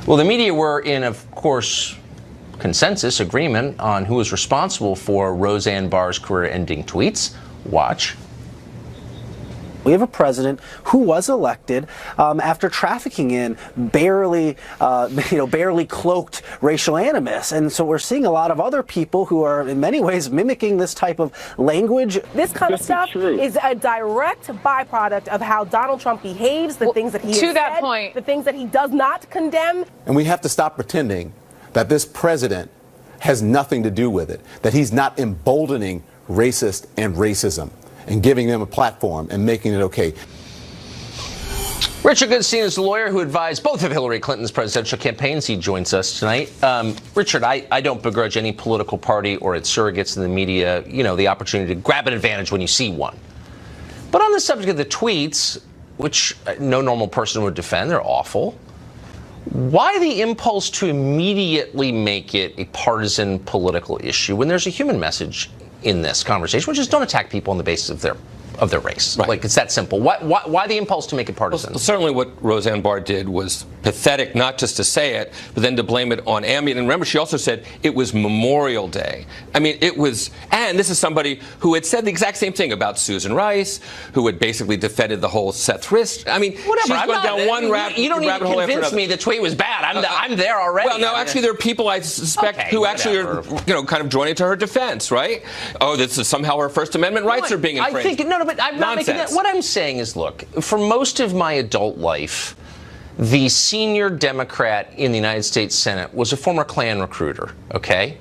Well, the media were in, of course, consensus agreement on who was responsible for Roseanne Barr's career-ending tweets. Watch. We have a president who was elected after trafficking in barely cloaked racial animus. And so we're seeing a lot of other people who are in many ways mimicking this type of language. This kind of stuff is a direct byproduct of how Donald Trump behaves, the things that he has said, the things that he does not condemn. And we have to stop pretending that this president has nothing to do with it, that he's not emboldening racist and racism and giving them a platform and making it okay. Richard Goodstein is the lawyer who advised both of Hillary Clinton's presidential campaigns. He joins us tonight. Richard, I don't begrudge any political party or its surrogates in the media, the opportunity to grab an advantage when you see one. But on the subject of the tweets, which no normal person would defend, they're awful. Why the impulse to immediately make it a partisan political issue when there's a human message in this conversation, which is don't attack people on the basis of their race? Right. Like, it's that simple. Why the impulse to make it partisan? Well, certainly what Roseanne Barr did was pathetic, not just to say it, but then to blame it on ambient. And remember, she also said it was Memorial Day. I mean, it was, and this is somebody who had said the exact same thing about Susan Rice, who had basically defended the whole Seth Rist. I mean, whatever. She's going down one rabbit hole. You don't need to convince me the tweet was bad. I'm there already. Well, no, actually, there are people I suspect who actually are, kind of joining to her defense, right? Oh, this is somehow her First Amendment rights are being infringed. But I'm not making that. What I'm saying is, look, for most of my adult life, the senior Democrat in the United States Senate was a former Klan recruiter, okay?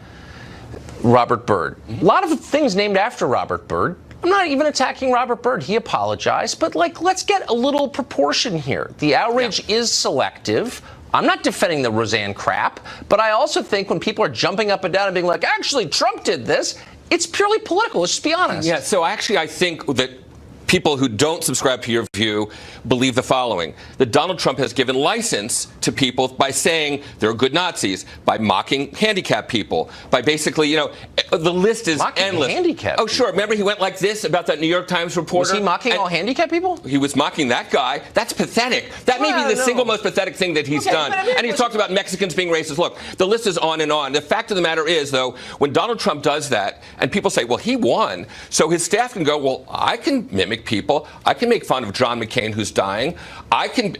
Robert Byrd. A lot of things named after Robert Byrd. I'm not even attacking Robert Byrd. He apologized. But, let's get a little proportion here. The outrage is selective. I'm not defending the Roseanne crap, but I also think when people are jumping up and down and being like, actually, Trump did this, it's purely political. Let's just be honest. Yeah, so actually I think that people who don't subscribe to your view believe the following: that Donald Trump has given license to people by saying they're good Nazis, by mocking handicapped people, by basically, the list is mocking endless. Handicapped oh, sure. Remember he went like this about that New York Times reporter? Was he mocking all handicapped people? He was mocking that guy. That's pathetic. That may be the single most pathetic thing that he's done. And he talked about Mexicans being racist. Look, the list is on and on. The fact of the matter is, though, when Donald Trump does that, and people say, well, he won, so his staff can go, well, I can mimic people. I can make fun of John McCain who's dying. I can,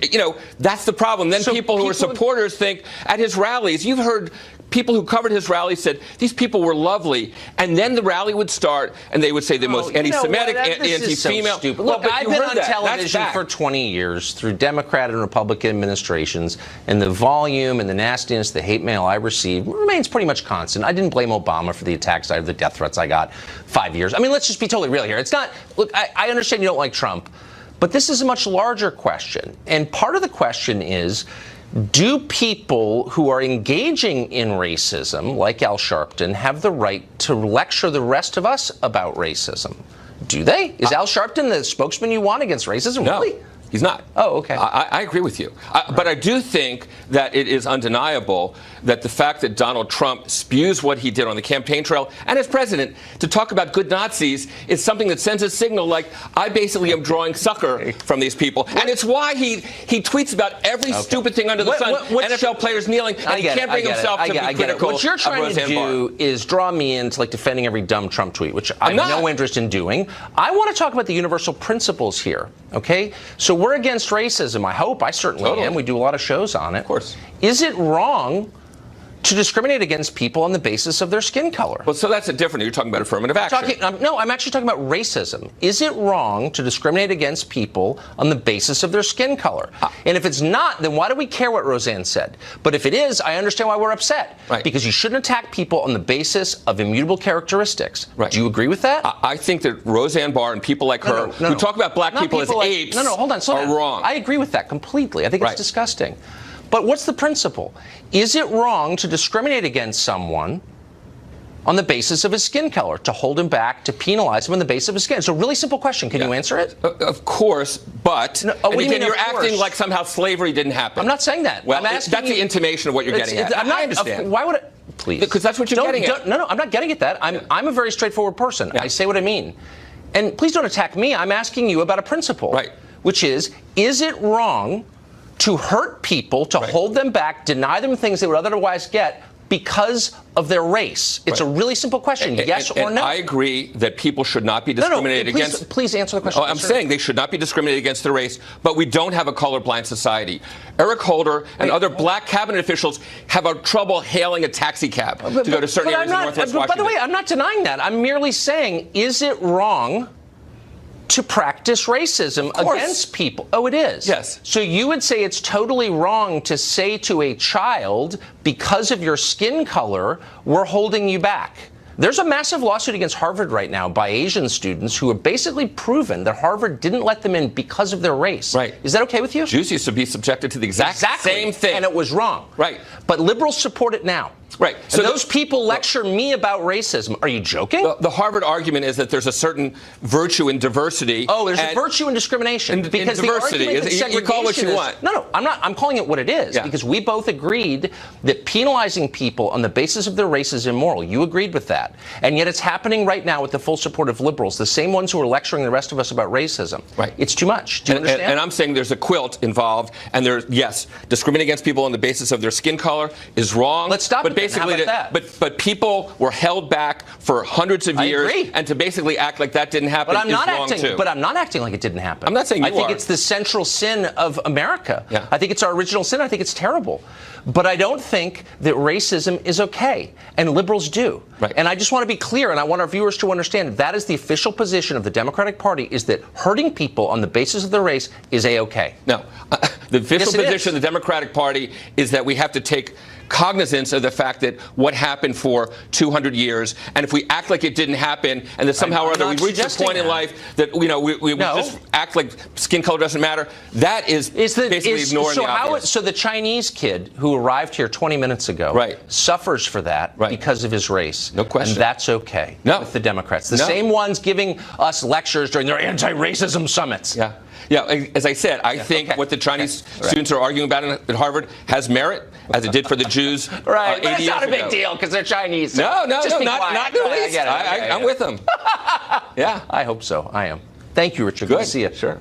that's the problem. Then people who are supporters think at his rallies, you've heard people who covered his rally said these people were lovely, and then the rally would start and they would say the most anti-Semitic, anti-female. So look, I've been on television for 20 years through Democrat and Republican administrations, and the volume and the nastiness, the hate mail I received remains pretty much constant. I didn't blame Obama for the attacks, the death threats I got 5 years. I mean, let's just be totally real here. It's not, look, I understand you don't like Trump, but this is a much larger question. And part of the question is, do people who are engaging in racism, like Al Sharpton, have the right to lecture the rest of us about racism? Do they? Is Al Sharpton the spokesman you want against racism? No. Really? He's not. Oh, okay. I agree with you. But I do think that it is undeniable that the fact that Donald Trump spews what he did on the campaign trail and as president to talk about good Nazis is something that sends a signal like, I basically am drawing succor from these people. And it's why he tweets about every stupid thing under the sun. NFL players kneeling, and he can't bring himself to be critical. What you're trying to do is draw me into defending every dumb Trump tweet, which I have no interest in doing. I want to talk about the universal principles here, okay? So we're against racism, I hope. I certainly am. We do a lot of shows on it. Of course. Is it wrong to discriminate against people on the basis of their skin color? Well, so that's a different. You're talking about affirmative action. No, I'm actually talking about racism. Is it wrong to discriminate against people on the basis of their skin color? And if it's not, then why do we care what Roseanne said? But if it is, I understand why we're upset. Right. Because you shouldn't attack people on the basis of immutable characteristics. Right. Do you agree with that? I think that Roseanne Barr and people like her who talk about black people as apes are wrong. I agree with that completely. I think it's disgusting. But what's the principle? Is it wrong to discriminate against someone on the basis of his skin color, to hold him back, to penalize him on the basis of his skin? It's a really simple question. Can you answer it? Of course, but you're acting like somehow slavery didn't happen. I'm not saying that. Well, that's the intimation of what you're getting at. I understand. Why would it? Please. Because that's what you're getting at. No, I'm not getting at that. I'm a very straightforward person. I say what I mean. And please don't attack me. I'm asking you about a principle. Right. Which is it wrong to hurt people, to hold them back, deny them things they would otherwise get because of their race? It's a really simple question, yes or no. I agree that people should not be discriminated against. Please answer the question. I'm saying they should not be discriminated against their race, but we don't have a colorblind society. Eric Holder and other black cabinet officials have trouble hailing a taxi cab to go to certain areas of Northwest Washington. By the way, I'm not denying that. I'm merely saying, is it wrong to practice racism against people? Oh, it is? Yes. So you would say it's totally wrong to say to a child, because of your skin color, we're holding you back. There's a massive lawsuit against Harvard right now by Asian students who have basically proven that Harvard didn't let them in because of their race. Right. Is that okay with you? Jews used to be subjected to the exact same thing. And it was wrong. Right. But liberals support it now. Right. So those people lecture me about racism. Are you joking? The Harvard argument is that there's a certain virtue in diversity. Oh, there's a virtue in discrimination. Because diversity. You call what you want. No, I'm not. I'm calling it what it is. Yeah. Because we both agreed that penalizing people on the basis of their race is immoral. You agreed with that. And yet it's happening right now with the full support of liberals, the same ones who are lecturing the rest of us about racism. Right. It's too much. Do you understand? And I'm saying there's a quilt involved, and yes, discriminating against people on the basis of their skin color is wrong. Let's stop but it. Basically, How about that? But people were held back for hundreds of years, I agree. And to basically act like that didn't happen is wrong too. But I'm not acting like it didn't happen. I'm not saying I think it's the central sin of America. Yeah. I think it's our original sin. I think it's terrible. But I don't think that racism is okay, and liberals do. Right. And I just want to be clear, and I want our viewers to understand that is the official position of the Democratic Party, is that hurting people on the basis of their race is A-okay. No. The official position of the Democratic Party is that we have to take cognizance of the fact that what happened for 200 years, and if we act like it didn't happen, and that somehow or other we reach a point in life that we just act like skin color doesn't matter, that is basically ignoring the obvious. So the Chinese kid who arrived here 20 minutes ago suffers for that because of his race. No question. And that's okay with the Democrats. The same ones giving us lectures during their anti-racism summits. Yeah. Yeah, as I said, I think what the Chinese students are arguing about at Harvard has merit, as it did for the Jews. But it's not a big deal because they're Chinese. So not in the least. I'm with them. Yeah. I hope so. I am. Thank you, Richard. Good to see you. Sure.